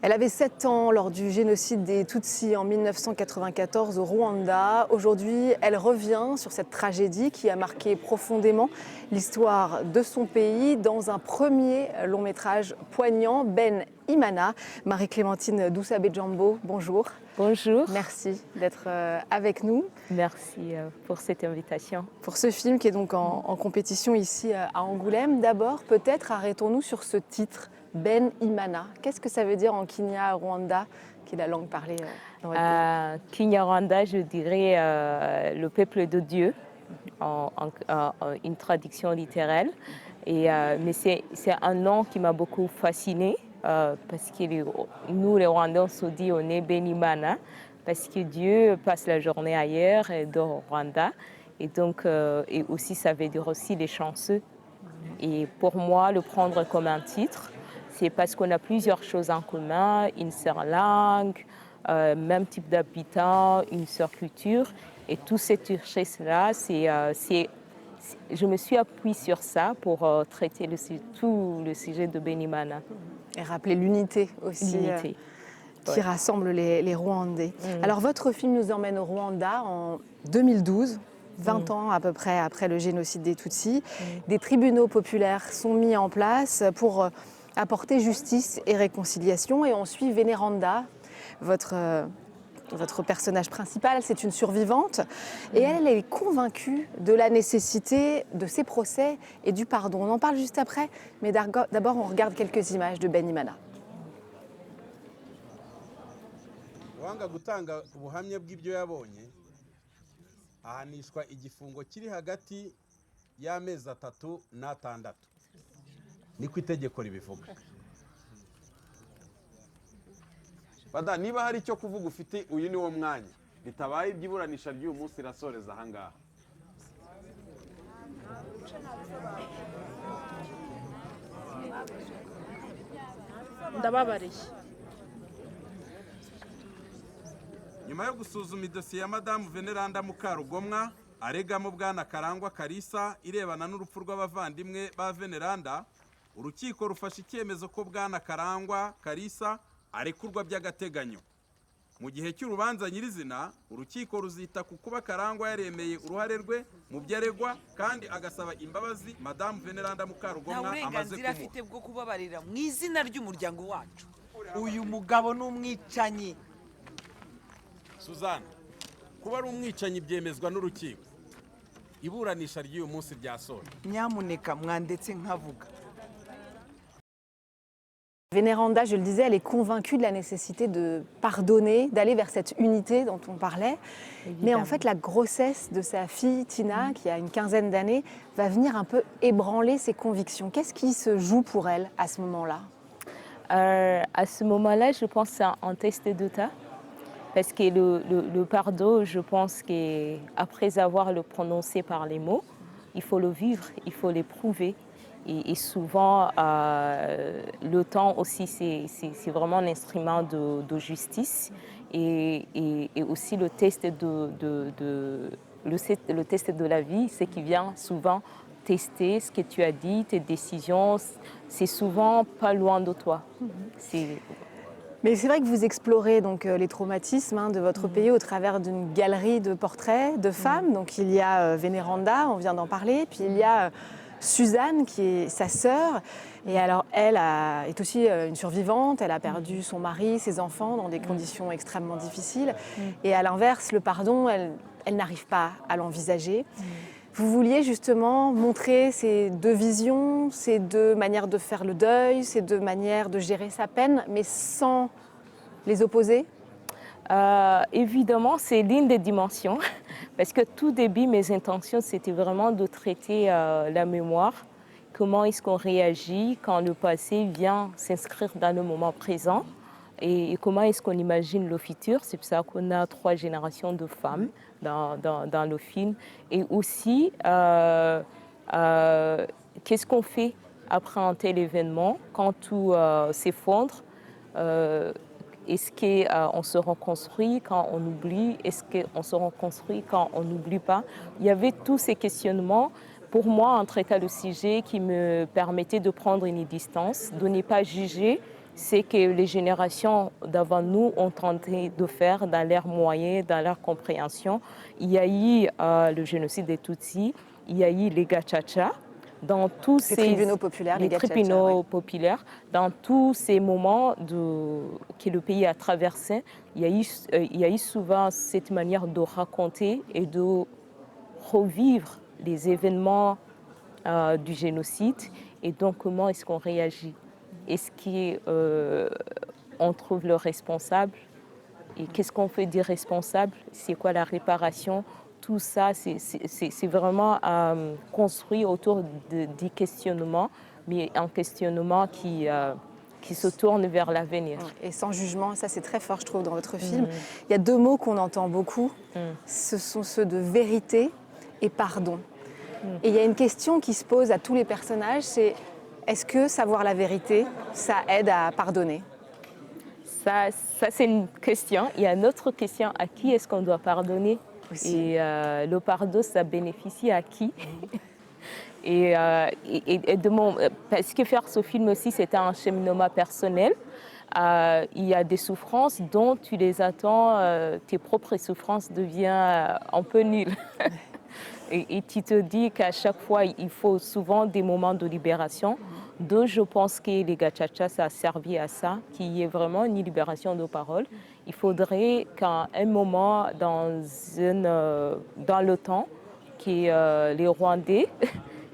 Elle avait 7 ans lors du génocide des Tutsis en 1994 au Rwanda. Aujourd'hui, elle revient sur cette tragédie qui a marqué profondément l'histoire de son pays dans un premier long métrage poignant, Ben Imana. Marie-Clémentine Doussabé-Djambo, bonjour. Bonjour. Merci d'être avec nous. Merci pour cette invitation. Pour ce film qui est donc en compétition ici à Angoulême, d'abord, peut-être arrêtons-nous sur ce titre, Ben Imana. Qu'est-ce que ça veut dire en Kinyarwanda, qui est la langue parlée dans votre pays? Kinyarwanda, je dirais le peuple de Dieu, une traduction littérale. Mais c'est un nom qui m'a beaucoup fascinée parce que nous, les Rwandais, on se dit on est Ben Imana parce que Dieu passe la journée ailleurs, dans Rwanda. Et donc, et aussi, ça veut dire aussi les chanceux. Et pour moi, le prendre comme un titre, c'est parce qu'on a plusieurs choses en commun, une seule langue, même type d'habitants, une seule culture. Et toute cette richesse-là, je me suis appuyée sur ça pour traiter tout le sujet de Ben Imana. Et rappeler l'unité aussi qui rassemble les Rwandais. Alors votre film nous emmène au Rwanda en 2012. 20 ans à peu près après le génocide des Tutsis. Des tribunaux populaires sont mis en place pour apporter justice et réconciliation. Et on suit Vénéranda, votre personnage principal, c'est une survivante. Et elle est convaincue de la nécessité de ces procès et du pardon. On en parle juste après, mais d'abord on regarde quelques images de Ben Imana. Uwanga gutanga ubuhamya bw'ibyo yabonye ahanishwa igifungo kiri hagati y'amezi 3 n'6 niko itegeko ribivuga. Bada niba hari icyo kuvuga ufite uyu ni wo mwanya bitabaye ibyiburanisha ry'uyu munsi rasoreza ahangaha. Ndababariye. Nyuma yo gusuzuma idosiye ya Madamu Veneranda Mukarugomwa aregamo Bwana Karangwa Kalisa irebana n'urupfu rw'abavandimwe ba Veneranda, urukiko rufashe icyemezo ko Bwana Karangwa Kalisa arekurwa by'agateganyo. Mu gihe cy'urubanza nyirizina, urukiko ruzita ku kuba Karangwa yaremeye uruhare rwe mu byaregwa kandi agasaba imbabazi Madamu Veneranda Mukarugomwa amaze uburenganzira afite bwo kubabarira mu izina ry'umuryango wacu. Uyu mugabo n'umwicanyi. Suzanne, kuba ari umwicanyi byemezwa n'urukiko. Iburanisha ry'uyu munsi ryasoje. Nyamuneka mwandetse nkavuga. Vénéranda, je le disais, elle est convaincue de la nécessité de pardonner, d'aller vers cette unité dont on parlait. Évidemment. Mais en fait, la grossesse de sa fille, Tina, qui a une quinzaine d'années, va venir un peu ébranler ses convictions. Qu'est-ce qui se joue pour elle à ce moment-là? À ce moment-là, je pense que c'est un test d'état. Parce que le pardon, je pense qu'après avoir le prononcé par les mots, il faut le vivre, il faut l'éprouver. Et souvent, le temps aussi, c'est vraiment un instrument de justice. Et aussi le test le test de la vie, c'est qui vient souvent tester ce que tu as dit, tes décisions. C'est souvent pas loin de toi. Mais c'est vrai que vous explorez donc les traumatismes de votre pays au travers d'une galerie de portraits de femmes. Donc il y a Vénéranda, on vient d'en parler, puis il y a Suzanne qui est sa sœur. Et alors elle est aussi une survivante, elle a perdu son mari, ses enfants dans des conditions extrêmement difficiles. Et à l'inverse, le pardon, elle n'arrive pas à l'envisager. Vous vouliez justement montrer ces deux visions, ces deux manières de faire le deuil, ces deux manières de gérer sa peine, mais sans les opposer? Évidemment, c'est l'une des dimensions, parce que tout début, mes intentions, c'était vraiment de traiter la mémoire. Comment est-ce qu'on réagit quand le passé vient s'inscrire dans le moment présent et comment est-ce qu'on imagine le futur. C'est pour ça qu'on a 3 générations de femmes dans le film. Et aussi, qu'est-ce qu'on fait après un tel événement, quand tout s'effondre. Est-ce qu'on se reconstruit quand on oublie? Est-ce qu'on se reconstruit quand on n'oublie pas? Il y avait tous ces questionnements. Pour moi, en traitant le sujet qui me permettait de prendre une distance, de ne pas juger c'est que les générations d'avant nous ont tenté de faire dans leurs moyens, dans leur compréhension. Il y a eu le génocide des Tutsis, il y a eu les Gacaca. Dans tous ces tribunaux populaires, les tribunaux populaires, dans tous ces moments que le pays a traversé, il y a eu souvent cette manière de raconter et de revivre les événements du génocide. Et donc, comment est-ce qu'on réagit? Est-ce qu'on trouve le responsable? Et qu'est-ce qu'on fait d'irresponsable? C'est quoi la réparation? Tout ça, c'est vraiment construit autour du questionnement, mais un questionnement qui se tourne vers l'avenir. Et sans jugement, ça c'est très fort, je trouve, dans votre film. Il y a deux mots qu'on entend beaucoup, ce sont ceux de vérité et pardon. Et il y a une question qui se pose à tous les personnages, c'est est-ce que savoir la vérité, ça aide à pardonner? Ça c'est une question. Il y a une autre question, à qui est-ce qu'on doit pardonner? Aussi. Et le pardon, ça bénéficie à qui? Parce que faire ce film aussi, c'était un cheminement personnel. Il y a des souffrances dont tu les attends, tes propres souffrances deviennent un peu nulles. Et tu te dis qu'à chaque fois, il faut souvent des moments de libération. Donc, je pense que les Gacaca, ça a servi à ça, qu'il y ait vraiment une libération de parole. Il faudrait qu'à un moment, dans le temps, que les Rwandais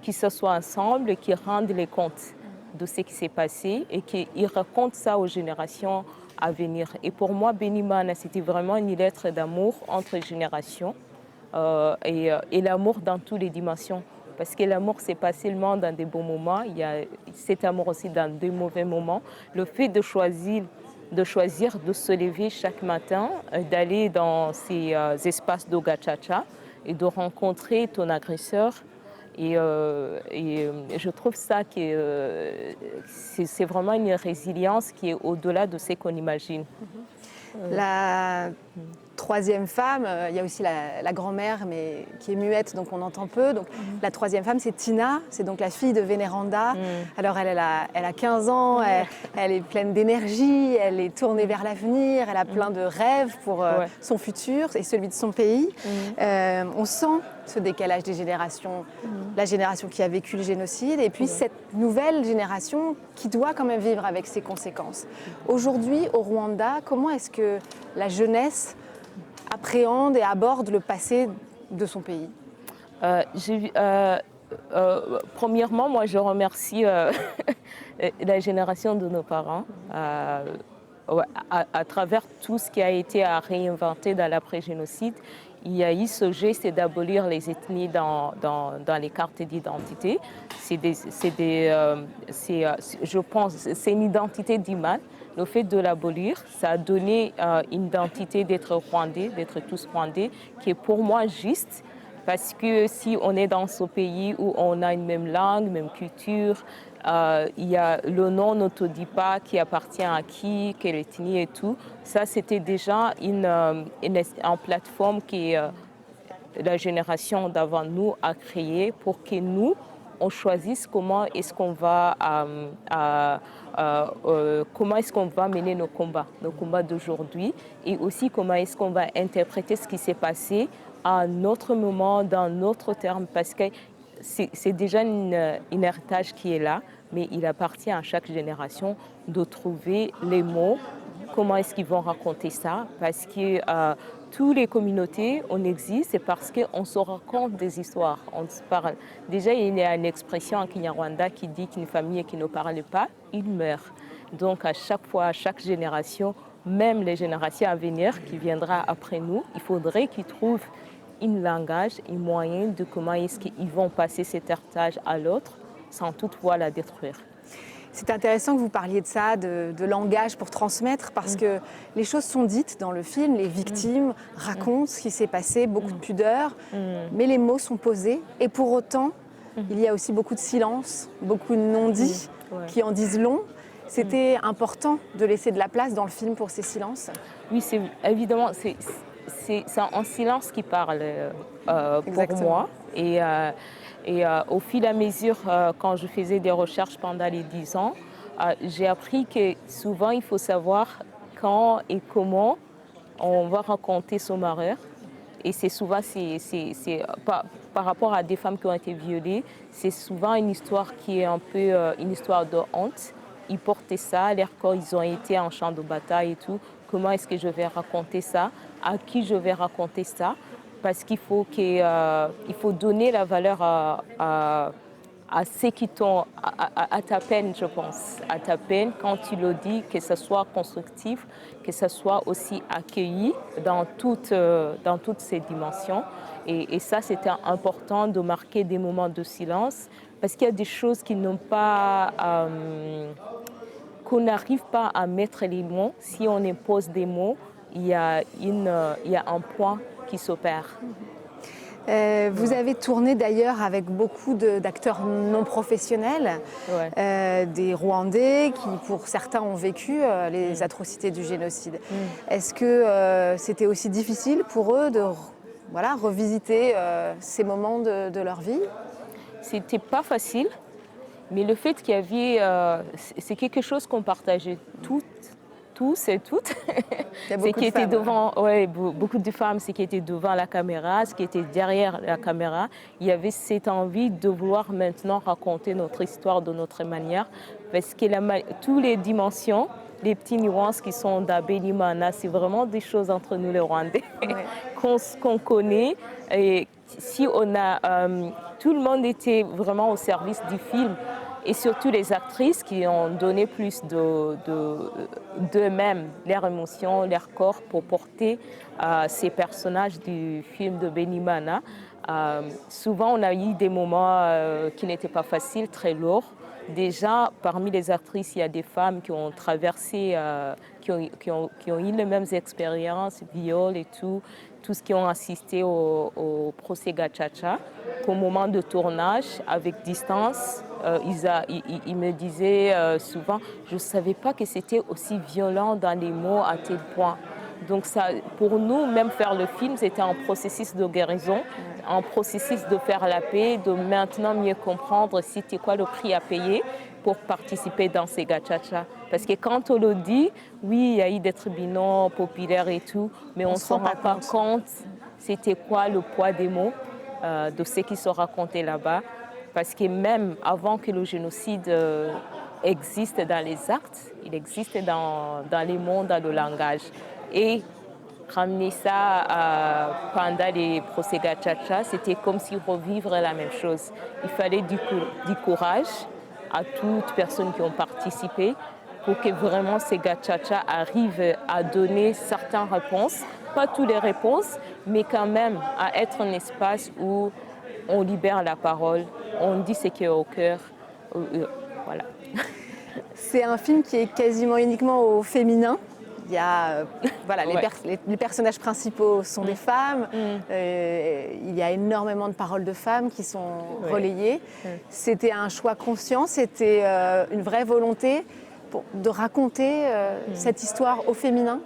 qui s'assoient ensemble et qui rendent les comptes de ce qui s'est passé et qu'ils racontent ça aux générations à venir. Et pour moi, Benimana, c'était vraiment une lettre d'amour entre générations et l'amour dans toutes les dimensions. Parce que l'amour, ce n'est pas seulement dans des bons moments, il y a cet amour aussi dans des mauvais moments. Le fait de choisir de se lever chaque matin, d'aller dans ces espaces de gacaca et de rencontrer ton agresseur. Et je trouve ça que c'est vraiment une résilience qui est au-delà de ce qu'on imagine. La troisième femme, il y a aussi la grand-mère, mais qui est muette, donc on entend peu. Donc, la troisième femme, c'est Tina, c'est donc la fille de Vénéranda. Alors, elle a 15 ans, elle est pleine d'énergie, elle est tournée vers l'avenir, elle a plein de rêves pour son futur et celui de son pays. On sent ce décalage des générations, la génération qui a vécu le génocide et puis cette nouvelle génération qui doit quand même vivre avec ses conséquences. Aujourd'hui, au Rwanda, comment est-ce que la jeunesse appréhende et aborde le passé de son pays? Premièrement, moi, je remercie la génération de nos parents à travers tout ce qui a été à réinventer dans l'après-génocide. Il y a eu ce geste, c'est d'abolir les ethnies dans les cartes d'identité. Je pense c'est une identité d'image. Le fait de l'abolir, ça a donné une identité d'être rwandais, d'être tous rwandais, qui est pour moi juste. Parce que si on est dans ce pays où on a une même langue, même culture, il y a, le nom ne te dit pas qui appartient à qui, quelle ethnie et tout. Ça, c'était déjà une plateforme que la génération d'avant nous a créée pour que nous, on choisisse comment est-ce qu'on va mener nos combats d'aujourd'hui et aussi comment est-ce qu'on va interpréter ce qui s'est passé à un autre moment, dans notre terme, parce que c'est déjà un héritage qui est là, mais il appartient à chaque génération de trouver les mots, comment est-ce qu'ils vont raconter ça, parce que toutes les communautés, on existe, c'est parce qu'on se raconte des histoires, on se parle. Déjà, il y a une expression en Kinyarwanda qui dit qu'une famille qui ne parle pas, il meurt. Donc, à chaque fois, à chaque génération, même les générations à venir qui viendra après nous, il faudrait qu'ils trouvent un langage, un moyen de comment est-ce qu'ils vont passer cet héritage à l'autre sans toutefois la détruire. C'est intéressant que vous parliez de ça, de langage pour transmettre, parce que les choses sont dites dans le film, les victimes racontent ce qui s'est passé, beaucoup de pudeur, mais les mots sont posés, et pour autant, il y a aussi beaucoup de silence, beaucoup de non-dits qui en disent long. C'était important de laisser de la place dans le film pour ces silences? Oui, c'est évidemment, c'est en silence qui parle pour moi. Et au fil et à mesure, quand je faisais des recherches pendant les 10 ans, j'ai appris que souvent il faut savoir quand et comment on va raconter son malheur. Et c'est souvent, par rapport à des femmes qui ont été violées, c'est souvent une histoire qui est un peu une histoire de honte. Ils portaient ça, leur corps, ils ont été en champ de bataille et tout. Comment est-ce que je vais raconter ça? À qui je vais raconter ça? Parce qu'il faut, il faut donner la valeur à ceux qui t'ont, à ta peine, je pense, à ta peine, quand tu le dis, que ce soit constructif, que ce soit aussi accueilli dans toutes ces dimensions. Et ça, c'était important de marquer des moments de silence, parce qu'il y a des choses qui n'ont pas, qu'on n'arrive pas à mettre les mots. Si on impose des mots, il y a un point qui s'opère. Vous avez tourné d'ailleurs avec beaucoup d'acteurs non professionnels, des Rwandais qui, pour certains, ont vécu les atrocités du génocide. Est-ce que c'était aussi difficile pour eux de revisiter ces moments de leur vie? C'était pas facile, mais le fait qu'il y avait, c'est quelque chose qu'on partageait tous et toutes, c'est qui étaient devant, beaucoup de femmes, c'est qui étaient devant la caméra, ce qui était derrière la caméra. Il y avait cette envie de vouloir maintenant raconter notre histoire de notre manière, parce que toutes les dimensions, les petites nuances qui sont dans Benimana, c'est vraiment des choses entre nous les Rwandais qu'on connaît. Et si on a, tout le monde était vraiment au service du film. Et surtout les actrices qui ont donné plus d'eux-mêmes, leurs émotions, leur corps pour porter ces personnages du film de Benimana. Souvent, on a eu des moments qui n'étaient pas faciles, très lourds. Déjà, parmi les actrices, il y a des femmes qui ont traversé, qui ont eu les mêmes expériences, viol et tout ce qui ont assisté au procès Gacaca. Qu'au moment de tournage, avec distance, ils me disaient souvent, je ne savais pas que c'était aussi violent dans les mots à tel point. Donc ça, pour nous, même faire le film, c'était un processus de guérison, un processus de faire la paix, de maintenant mieux comprendre c'était quoi le prix à payer pour participer dans ces gachacha. Parce que quand on le dit, oui, il y a eu des tribunaux populaires et tout, mais on ne se rend pas compte c'était quoi le poids des mots, de ce qui se racontait là-bas. Parce que même avant que le génocide existe dans les actes, il existe dans les mots, dans le langage. Et ramener ça pendant les procès Gacaca, c'était comme si revivre la même chose. Il fallait du courage à toutes personnes qui ont participé pour que vraiment ces Gacaca arrivent à donner certaines réponses, pas toutes les réponses, mais quand même à être un espace où on libère la parole, on dit ce qui est au cœur. Voilà. C'est un film qui est quasiment uniquement au féminin. Il y a, les personnages principaux sont des femmes. Il y a énormément de paroles de femmes qui sont relayées. C'était un choix conscient, c'était une vraie volonté de raconter cette histoire au féminin.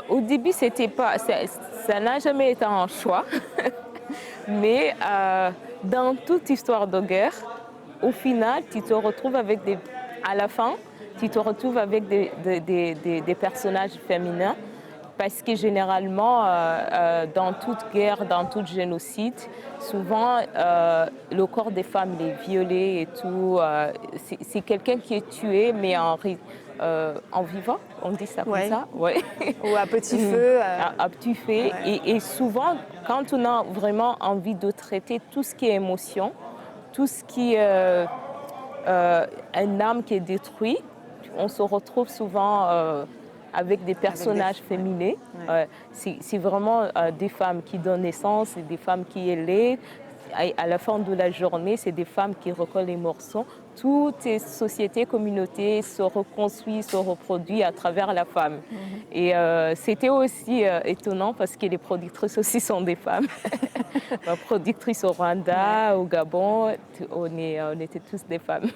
Au début, c'était pas, ça n'a jamais été un choix. Mais dans toute histoire de guerre, au final, tu te retrouves avec à la fin, tu te retrouves avec des personnages féminins parce que généralement, dans toute guerre, dans tout génocide, souvent, le corps des femmes est violé et tout. C'est quelqu'un qui est tué, mais en vivant, on dit ça comme ça, ouais. Ou à petit feu. À petit feu. Ouais. Et souvent, quand on a vraiment envie de traiter tout ce qui est émotion, tout ce qui est une âme qui est détruite, on se retrouve souvent avec des personnages féminins. Ouais. C'est vraiment des femmes qui donnent naissance, des femmes qui élèvent. À la fin de la journée, c'est des femmes qui recollent les morceaux. Toutes les sociétés, communautés se reconstruisent, se reproduisent à travers la femme. Et c'était aussi étonnant parce que les productrices aussi sont des femmes. Productrices au Rwanda, au Gabon, on était tous des femmes.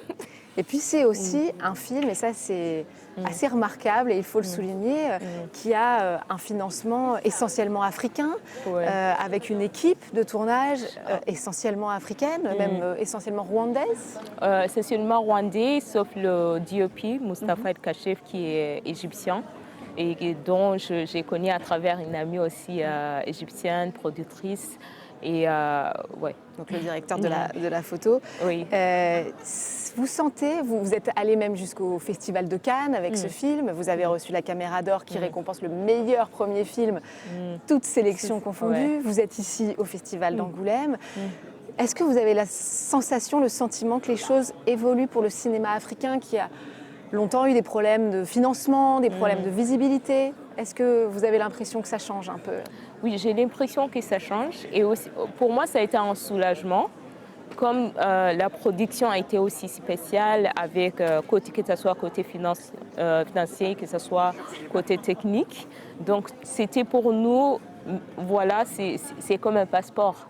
Et puis c'est aussi un film, et ça c'est assez remarquable, et il faut le souligner, qui a un financement essentiellement africain, Ouais. avec une équipe de tournage essentiellement africaine, même essentiellement rwandaise. C'est seulement rwandais, sauf le DOP, Mustapha El Kachef, qui est égyptien et dont j'ai connu à travers une amie aussi égyptienne, productrice. Et ouais. Donc le directeur de la photo. Oui. Vous sentez, vous êtes allé même jusqu'au Festival de Cannes avec ce film, vous avez reçu la Caméra d'Or qui récompense le meilleur premier film, toutes sélections confondues. Ouais. Vous êtes ici au Festival d'Angoulême. Est-ce que vous avez la sensation, le sentiment que les choses évoluent pour le cinéma africain qui a longtemps eu des problèmes de financement, des problèmes de visibilité? Est-ce que vous avez l'impression que ça change un peu? Oui, j'ai l'impression que ça change. Et aussi, pour moi, ça a été un soulagement. Comme la production a été aussi spéciale, avec que ce soit côté financier, que ce soit côté technique. Donc, c'était pour nous, voilà, c'est comme un passeport.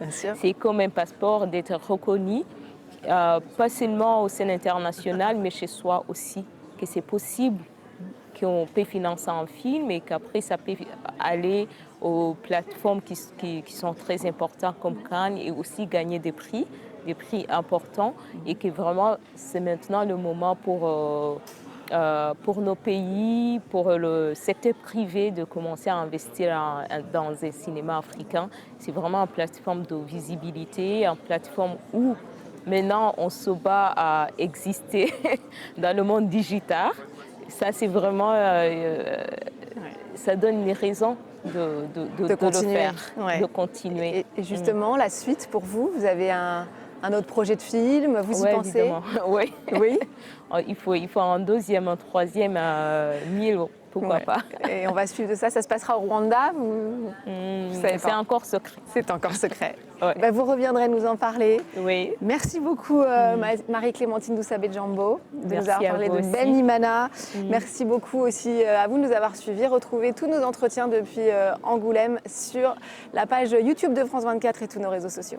Bien sûr. C'est comme un passeport d'être reconnu, pas seulement au scène internationale, mais chez soi aussi, que c'est possible qu'on peut financer un film et qu'après ça peut aller aux plateformes qui sont très importantes comme Cannes et aussi gagner des prix importants et que vraiment c'est maintenant le moment pour nos pays, pour le secteur privé de commencer à investir dans un cinéma africain. C'est vraiment une plateforme de visibilité, une plateforme où maintenant on se bat à exister dans le monde digital. Ça, c'est vraiment, ça donne une raison de continuer. le faire, Ouais. de continuer. Et justement, la suite pour vous, vous avez un autre projet de film, vous y Ouais, pensez? évidemment. Oui. Oui. Il faut un deuxième, un troisième, 1000, pourquoi Ouais. pas. Et on va suivre de ça. Ça se passera au Rwanda, vous savez C'est pas. encore secret. C'est encore secret. Ouais. Ben, vous reviendrez nous en parler. Oui. Merci beaucoup Marie-Clémentine Doussabé-Djambo de nous Merci avoir à parlé vous de aussi. Ben Imana. Merci beaucoup aussi à vous de nous avoir suivis. Retrouvez tous nos entretiens depuis Angoulême sur la page YouTube de France 24 et tous nos réseaux sociaux.